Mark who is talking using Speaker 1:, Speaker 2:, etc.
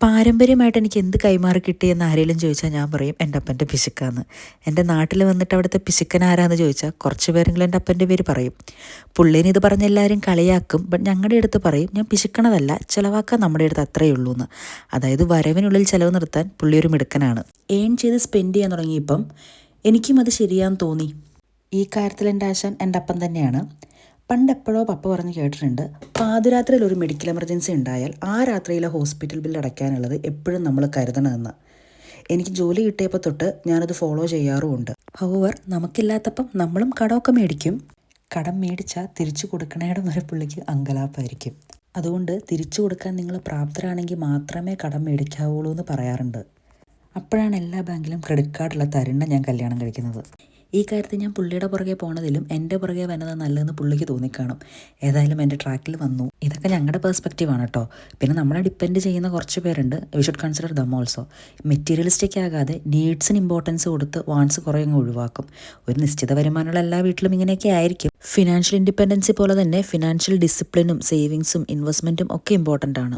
Speaker 1: പാരമ്പര്യമായിട്ട് എനിക്ക് എന്ത് കൈമാറി കിട്ടിയെന്ന് ആരെങ്കിലും ചോദിച്ചാൽ ഞാൻ പറയും എൻ്റെ അപ്പൻ്റെ പിശുക്കാന്ന്. എൻ്റെ നാട്ടിൽ വന്നിട്ട് അവിടുത്തെ പിശുക്കൻ ആരാന്ന് ചോദിച്ചാൽ കുറച്ച് പേരെങ്കിലും എൻ്റെ അപ്പൻ്റെ പേര് പറയും. പുള്ളീനെ ഇത് പറഞ്ഞ് എല്ലാവരും കളിയാക്കും. ബട്ട് ഞങ്ങളുടെ അടുത്ത് പറയും ഞാൻ പിശുക്കണതല്ല, ചിലവാക്കാൻ നമ്മുടെ അടുത്ത് അത്രയേ ഉള്ളൂ എന്ന്. അതായത് വരവിനുള്ളിൽ ചിലവ് നിർത്താൻ പുള്ളി ഒരു മിടുക്കനാണ്. ഏൺ ചെയ്ത് സ്പെൻഡ് ചെയ്യാൻ തുടങ്ങിയപ്പം എനിക്കും അത് ശരിയാന്ന് തോന്നി. ഈ കാര്യത്തിൽ എൻ്റെ ആശാൻ എൻ്റെ അപ്പം തന്നെയാണ്. പണ്ടെപ്പോഴോ പപ്പ പറഞ്ഞ് കേട്ടിട്ടുണ്ട്, പാതിരാത്രിയിൽ ഒരു മെഡിക്കൽ എമർജൻസി ഉണ്ടായാൽ ആ രാത്രിയിലെ ഹോസ്പിറ്റൽ ബില്ല് അടയ്ക്കാനുള്ളത് എപ്പോഴും നമ്മൾ കരുതണമെന്ന്. എനിക്ക് ജോലി കിട്ടിയപ്പോൾ തൊട്ട് ഞാനത് ഫോളോ ചെയ്യാറുമുണ്ട്. ഹൗവർ നമുക്കില്ലാത്തപ്പം നമ്മളും കടമൊക്കെ മേടിക്കും. കടം മേടിച്ചാൽ തിരിച്ചു കൊടുക്കണേടം വരെ പുള്ളിക്ക് അങ്കലാപ്പായിരിക്കും. അതുകൊണ്ട് തിരിച്ചു കൊടുക്കാൻ നിങ്ങൾ പ്രാപ്തരാണെങ്കിൽ മാത്രമേ കടം മേടിക്കാവുള്ളൂ എന്ന് പറയാറുണ്ട്. അപ്പോഴാണ് എല്ലാ ബാങ്കിലും ക്രെഡിറ്റ് കാർഡുള്ള തരുണ്ണ ഞാൻ കല്യാണം കഴിക്കുന്നത്. ഈ കാര്യത്തിൽ ഞാൻ പുള്ളിയുടെ പുറകെ പോണതിലും എൻ്റെ പുറകെ വന്നത് നല്ലതെന്ന് പുള്ളിക്ക് തോന്നിക്കാണും. ഏതായാലും എൻ്റെ ട്രാക്കിൽ വന്നു. ഇതൊക്കെ ഞങ്ങളുടെ പെർസ്പെക്റ്റീവാണ് കേട്ടോ. പിന്നെ നമ്മളെ ഡിപ്പെൻഡ് ചെയ്യുന്ന കുറച്ച് പേരുണ്ട്. We should consider dum also. Materialistic ആകാതെ നീഡ്സിന് ഇമ്പോർട്ടൻസ് കൊടുത്ത് വാൺസ് കുറേ അങ്ങ് ഒഴിവാക്കും. ഒരു നിശ്ചിത വരുമാനമുള്ള എല്ലാ വീട്ടിലും ഇങ്ങനെയൊക്കെ ആയിരിക്കും. ഫിനാൻഷ്യൽ ഇൻഡിപെൻഡൻസി പോലെ തന്നെ ഫിനാൻഷ്യൽ ഡിസിപ്ലിനും സേവിങ്സും ഇൻവെസ്റ്റ്മെൻറ്റും ഒക്കെ ഇമ്പോർട്ടൻ്റ് ആണ്.